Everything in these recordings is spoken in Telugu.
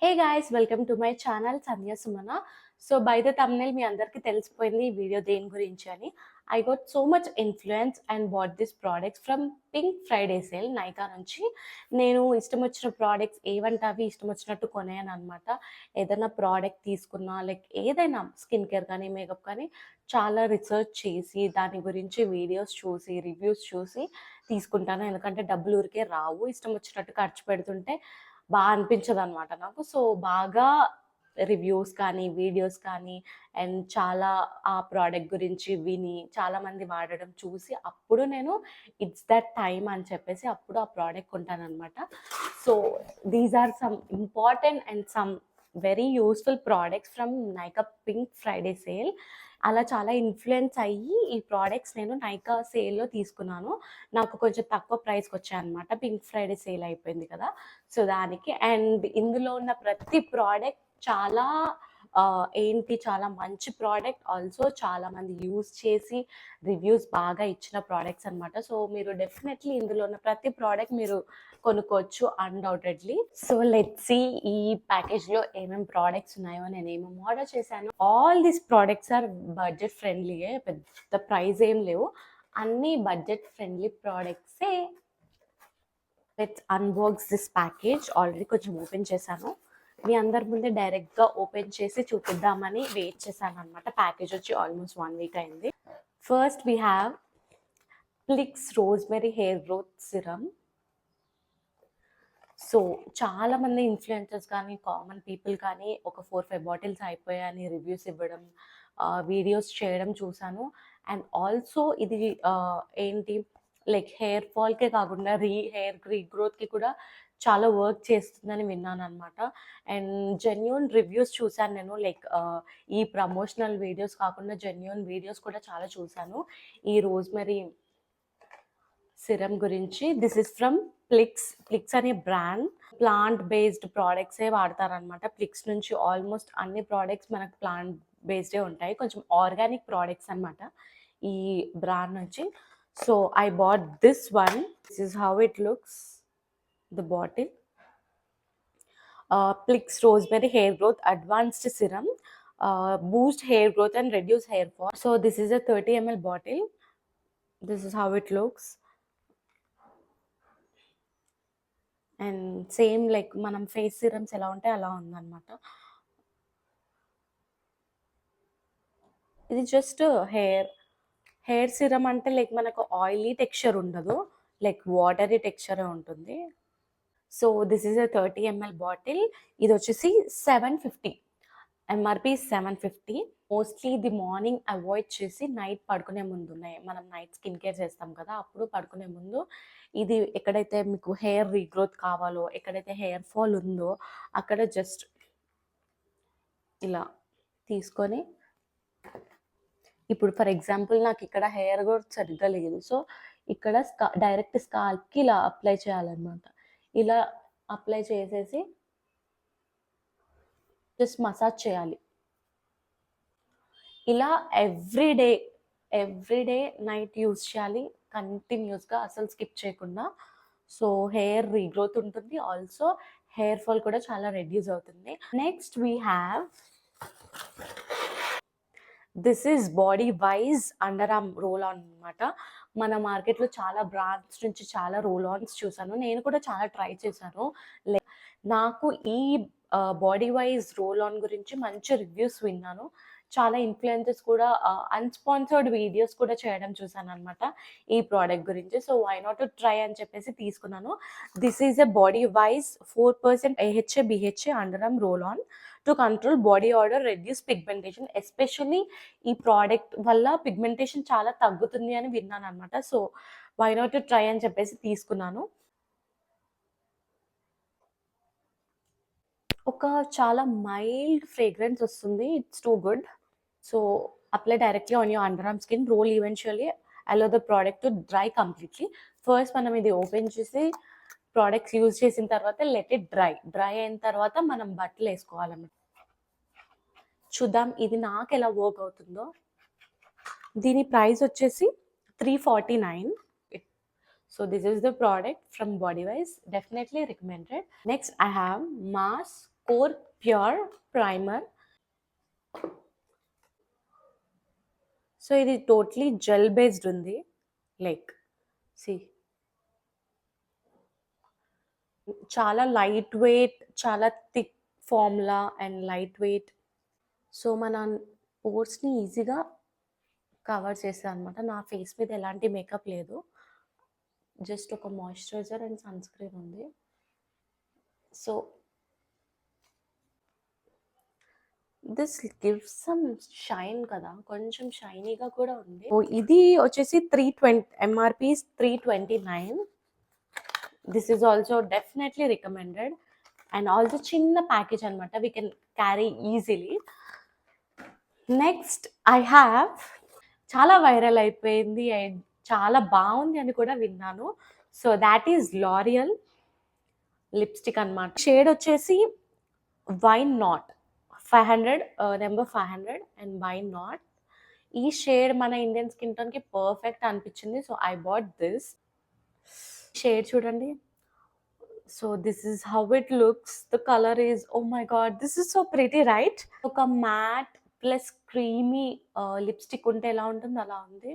Hey guys, welcome to my channel Sandhya Sumana. So by the thumbnail మీ అందరికీ తెలిసిపోయింది ఈ వీడియో దేని గురించి అని. I got so much influence and bat this products from pink Friday sale Nykaa నుంచి. నేను ఇష్టం వచ్చిన ప్రోడక్ట్స్ ఏవంటే అవి ఇష్టం వచ్చినట్టు కొనేయను అనమాట. ఏదైనా ప్రోడక్ట్ తీసుకున్నా లైక్ ఏదైనా స్కిన్ కేర్ కానీ మేకప్ కానీ చాలా రీసెర్చ్ చేసి దాని గురించి వీడియోస్ చూసి రివ్యూస్ చూసి తీసుకుంటాను. ఎందుకంటే డబ్బులు ఊరికే రావు. ఇష్టం వచ్చినట్టు ఖర్చు పెడుతుంటే అనిపించదనమాట నాకు. సో, బాగా రివ్యూస్ కానీ, వీడియోస్ కానీ అండ్ చాలా ఆ ప్రోడక్ట్ గురించి విని, చాలామంది వాడడం చూసి, అప్పుడు నేను ఇట్స్ దట్ టైమ్ అని చెప్పేసి అప్పుడు ఆ ప్రోడక్ట్ కొంటాననమాట. So, these are some important and some very useful products from Nykaa pink Friday sale. అలా చాలా ఇన్‌ఫ్లుయెన్స్ అయ్యి ఈ ప్రోడక్ట్స్ నేను నైకా సేల్‌లో తీసుకున్నాను. నాకు కొంచెం తక్కువ ప్రైస్‌కి వచ్చాయన్నమాట. పింక్ ఫ్రైడే సేల్ అయిపోయింది కదా! సో, దానికి అండ్ ఇందులో ఉన్న ప్రతి ప్రోడక్ట్ చాలా చాలా మంచి ప్రోడక్ట్. ఆల్సో చాలామంది యూజ్ చేసి రివ్యూస్ బాగా ఇచ్చిన ప్రోడక్ట్స్ అనమాట. సో, మీరు డెఫినెట్లీ ఇందులో ఉన్న ప్రతి ప్రోడక్ట్ మీరు కొనుక్కోవచ్చు అన్‌డౌటెడ్‌లీ. సో, లెట్స్ సీ ఈ ప్యాకేజ్‌లో ఏమేం ప్రోడక్ట్స్ ఉన్నాయో, నేను ఏమేమి ఆర్డర్ చేశాను. All these products are budget ఫ్రెండ్లీయే. పెద్ద ప్రైస్ ఏం లేవు. అన్నీ బడ్జెట్ ఫ్రెండ్లీ ప్రోడక్ట్సే. Let's unbox this package. Already కొంచెం ఓపెన్ చేశాను. మీ అందరి ముందే డైరెక్ట్గా ఓపెన్ చేసి చూపిద్దామని వెయిట్ చేశాను అనమాట. ప్యాకేజ్ వచ్చి ఆల్మోస్ట్ 1 వీక్ అయింది. First we have Plix rosemary hair growth serum. So, చాలామంది ఇన్‌ఫ్లుయెన్సర్స్ కానీ, కామన్ పీపుల్ కానీ ఒక 4, 5 బాటిల్స్ అయిపోయాయని రివ్యూస్ ఇవ్వడం, వీడియోస్ చేయడం చూశాను. అండ్ ఆల్సో ఇది లైక్ హెయిర్ ఫాల్‌కే కాకుండా హెయిర్ రీగ్రోత్‌కి కూడా చాలా వర్క్ చేస్తుందని విన్నాననమాట. అండ్ జెన్యూన్ రివ్యూస్ చూశాను నేను. లైక్ ఈ ప్రమోషనల్ వీడియోస్ కాకుండా జెన్యూన్ వీడియోస్ కూడా చాలా చూశాను ఈ రోజ్మెరీ సిరమ్ గురించి. దిస్ ఇస్ ఫ్రమ్ ప్లిక్స్ అనే బ్రాండ్. ప్లాంట్ బేస్డ్ ప్రోడక్ట్సే వాడతారనమాట. ప్లిక్స్ నుంచి ఆల్మోస్ట్ అన్ని ప్రోడక్ట్స్ మనకు ప్లాంట్ బేస్డే ఉంటాయి. కొంచెం ఆర్గానిక్ ప్రోడక్ట్స్ అనమాట ఈ బ్రాండ్ నుంచి. So, I bought this one. This is how it looks, the bottle. Plix rosemary hair growth advanced serum, boost hair growth and reduce hair fall. So, this is a 30 ml bottle. This is how it looks. And same like మనం ఫేస్ సిరమ్స్ ఎలా ఉంటాయి అలా ఉందన్నమాట. ఇది జస్ట్ హెయిర్ సిరమ్ అంటే లైక్ మనకు ఆయిలీ టెక్స్చర్ ఉండదు, లైక్ వాటరీ టెక్స్చరే ఉంటుంది. So, this is a 30 ml bottle. ఇది వచ్చేసి 750, ఎంఆర్పి 750. మోస్ట్లీ ఇది మార్నింగ్ అవాయిడ్ చేసి నైట్ పడుకునే ముందు, మనం నైట్ స్కిన్ కేర్ చేస్తాం కదా, అప్పుడు పడుకునే ముందు ఇది ఎక్కడైతే మీకు హెయిర్ రీగ్రోత్ కావాలో, ఎక్కడైతే హెయిర్ ఫాల్ ఉందో అక్కడ జస్ట్ ఇలా తీసుకొని, ఇప్పుడు ఫర్ ఎగ్జాంపుల్ నాకు ఇక్కడ హెయిర్ గ్రోత్ సరిగ్గా లేదు. సో, ఇక్కడ డైరెక్ట్ స్కాల్ప్కి ఇలా అప్లై చేయాలన్నమాట. ఇలా అప్లై చేసేసి జస్ట్ మసాజ్ చేయాలి. ఇలా ఎవ్రీడే నైట్ యూజ్ చేయాలి కంటిన్యూస్గా, అసలు స్కిప్ చేయకుండా. సో, హెయిర్ రీగ్రోత్ ఉంటుంది. ఆల్సో హెయిర్ ఫాల్ కూడా చాలా రెడ్యూస్ అవుతుంది. Next we have this is body wise under arm roll on అనమాట. మన మార్కెట్లో చాలా బ్రాండ్స్ నుంచి చాలా రోల్ ఆన్స్ చూసాను. నేను కూడా చాలా ట్రై చేశాను. నాకు ఈ బాడీ వైజ్ రోల్ ఆన్ గురించి మంచి రివ్యూస్ విన్నాను. చాలా ఇన్‌ఫ్లుయెన్సర్స్ కూడా అన్‌స్పాన్సర్డ్ వీడియోస్ కూడా చేయడం చూసాననమాట ఈ ప్రోడక్ట్ గురించి. So, why not to try అని చెప్పేసి తీసుకున్నాను. This is a Bodywise 4% AHA, BHA under arm roll on to control body odour, reduce pigmentation. Especially ఈ ప్రోడక్ట్ వల్ల పిగ్మెంటేషన్ చాలా తగ్గుతుంది అని విన్నాననమాట. So, why not to try అని చెప్పేసి తీసుకున్నాను. ఒక చాలా మైల్డ్ ఫ్రేగ్రెన్స్ వస్తుంది. It's too good. So, apply directly on your under arm skin. Roll eventually allow the product to dry completely. First మనం ఇది ఓపెన్ చేసి ప్రోడక్ట్స్ యూజ్ చేసిన తర్వాత లెట్ ఇట్ డ్రై అయిన తర్వాత మనం బట్టలు వేసుకోవాలన్నమాట. చూద్దాం ఇది నాకు ఎలా వర్క్ అవుతుందో. దీని ప్రైస్ వచ్చేసి 349. So, this is the product from Bodywise. Definitely recommended. Next, I have Mars core pure primer. So ఇది టోటలీ జెల్ బేస్డ్ ఉంది. లైక్ సి చాలా లైట్ వెయిట్, చాలా thick formula and light weight. So మన పోర్స్ని ఈజీగా కవర్ చేస్తుంది అనమాట. నా ఫేస్ మీద ఎలాంటి మేకప్ లేదు, జస్ట్ ఒక మాయిశ్చరైజర్ అండ్ సన్ స్క్రీన్ ఉంది. So this gives some shine కదా, కొంచెం షైనీగా కూడా ఉంది. సో ఇది వచ్చేసి 320 MRP 329. This is also definitely recommended and also చిన్న ప్యాకేజ్ అనమాట, we can carry easily. Next I have, చాలా వైరల్ అయిపోయింది అండ్ చాలా బాగుంది అని కూడా విన్నాను. So that is L'Oréal lipstick అనమాట. షేడ్ వచ్చేసి wine not 500, number 500 and wine not. ఈ షేడ్ మన ఇండియన్ స్కిన్ టోన్కి పర్ఫెక్ట్ అనిపించింది. So I bought this shade. చూడండి. So this is how it looks. The colour is, oh my god, this is so pretty right. ఒక మ్యాట్ ప్లస్ క్రీమీ లిప్స్టిక్ ఉంటే ఎలా ఉంటుంది అలా ఉంది.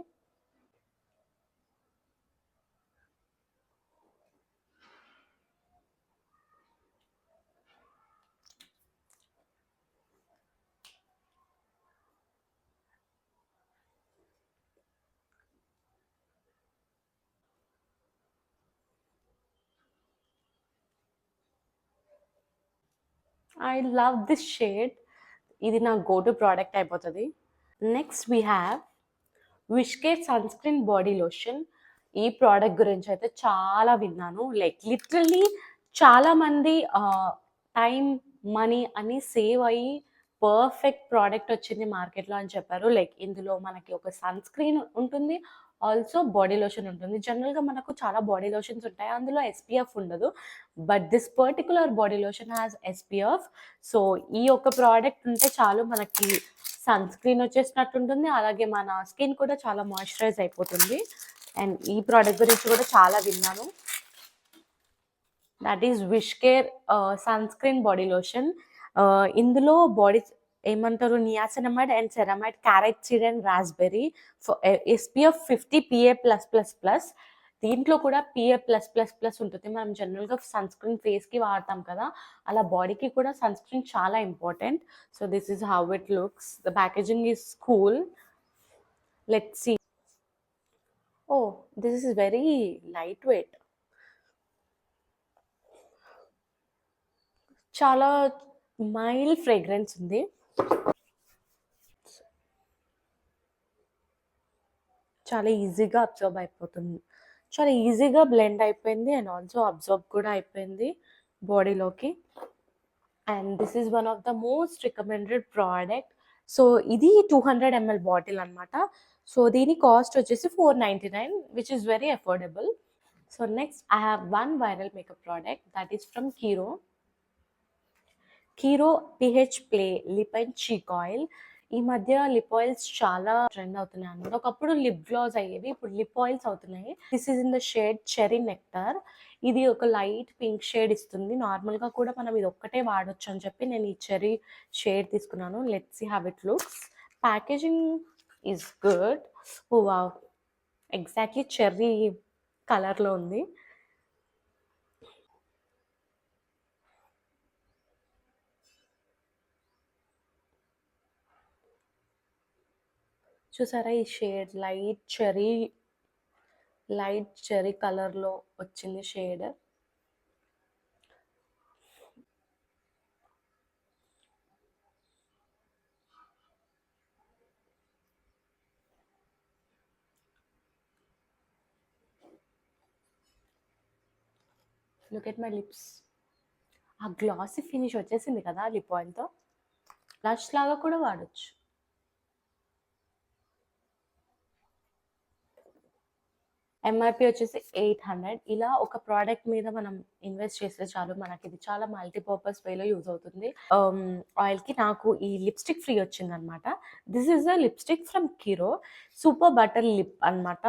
I love this shade. ఇది నా గో టు ప్రోడక్ట్ అయిపోతుంది. Next we have WishCare sunscreen body lotion. ఈ ప్రోడక్ట్ గురించి అయితే చాలా విన్నాను. లైక్ లిటరల్లీ చాలామంది టైం మనీ అని సేవ్ అయ్యి పర్ఫెక్ట్ ప్రోడక్ట్ వచ్చింది మార్కెట్లో అని చెప్పారు. లైక్ ఇందులో మనకి ఒక సన్ స్క్రీన్ ఉంటుంది, ఆల్సో బాడీ లోషన్ ఉంటుంది. జనరల్గా మనకు చాలా బాడీ లోషన్స్ ఉంటాయి, అందులో ఎస్పీఎఫ్ ఉండదు. But this particular body lotion has SPF. So ఈ ఒక ప్రోడక్ట్ ఉంటే చాలు, మనకి సన్ స్క్రీన్ వచ్చేసినట్టు ఉంటుంది, అలాగే మన స్కిన్ కూడా చాలా మాయిశ్చరైజ్ అయిపోతుంది. అండ్ ఈ ప్రోడక్ట్ గురించి కూడా చాలా విన్నాను. That is WishCare sunscreen body lotion. ఇందులో బాడీ ఏమంటారు, niacinamide and ceramide, carrot seed and raspberry, SPF 50 PA+++. దీంట్లో కూడా PA+++ ఉంటుంది. మనం జనరల్గా సన్ స్క్రీన్ ఫేస్కి వాడతాం కదా, అలా బాడీకి కూడా సన్ స్క్రీన్ చాలా important. So this is how it looks. The packaging is cool. Let's see. Oh, this is very lightweight. చాలా మైల్డ్ ఫ్రేగ్రెన్స్ ఉంది. చాలా ఈజీగా అబ్జర్వ్ అయిపోతుంది, చాలా ఈజీగా బ్లెండ్ అయిపోయింది అండ్ ఆల్సో అబ్జర్వ్ కూడా అయిపోయింది బాడీలోకి. And this is one of the most recommended product. So ఇది 200 ml బాటిల్ అనమాట. సో దీని కాస్ట్ వచ్చేసి 499, which is very affordable. So next I have one viral makeup product, that is from Kiro. Kiro pH play lip and cheek oil. ఈ మధ్య లిప్ ఆయిల్స్ చాలా ట్రెండ్ అవుతున్నాయి అన్నమాట. ఒకప్పుడు లిప్ గ్లాస్ అయ్యేవి, ఇప్పుడు లిప్ ఆయిల్స్ అవుతున్నాయి. This is in the shade cherry nectar. ఇది ఒక లైట్ పింక్ షేడ్ ఇస్తుంది. నార్మల్గా కూడా మనం ఇది ఒక్కటే వాడొచ్చు అని చెప్పి నేను ఈ చెరీ షేడ్ తీసుకున్నాను. Let's see how it looks. Packaging is good. Oh wow, exactly cherry కలర్లో ఉంది. చూసారా ఈ షేడ్, లైట్ చెరీ కలర్లో వచ్చింది shade. Look at my lips. ఆ గ్లాసీ ఫినిష్ వచ్చేసింది కదా లిప్ ఆయిల్తో. బ్లష్ లాగా కూడా వాడచ్చు. ఎంఆర్పి వచ్చేసి 800. ఇలా ఒక ప్రోడక్ట్ మీద మనం ఇన్వెస్ట్ చేస్తే చాలు, మనకి ఇది చాలా మల్టీపర్పస్ వేలో యూజ్ అవుతుంది. ఆయిల్కి నాకు ఈ లిప్స్టిక్ ఫ్రీ వచ్చింది అనమాట. This is a lipstick from Kiro, super butter lip అనమాట.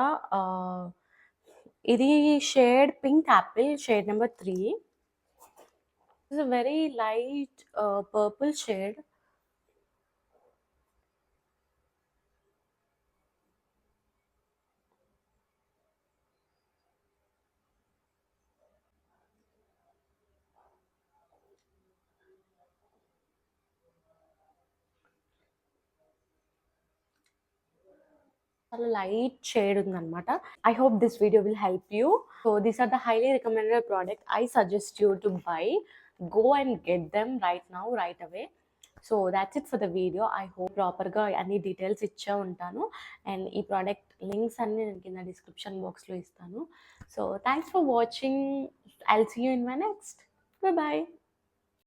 ఇది shade pink apple, shade number 3. It's a very light purple shade. చాలా లైట్ షేడ్ ఉందన్నమాట. I hope this video will help you. So these are the highly recommended product I suggest you to buy. Go and get them right now, right away. So that's it for the video. I hope ప్రాపర్గా అన్ని డీటెయిల్స్ ఇచ్చే ఉంటాను. అండ్ ఈ ప్రోడక్ట్ లింక్స్ అన్ని నేను కింద డిస్క్రిప్షన్ బాక్స్లో ఇస్తాను. So thanks for watching. I'll see you in my next. Bye bye.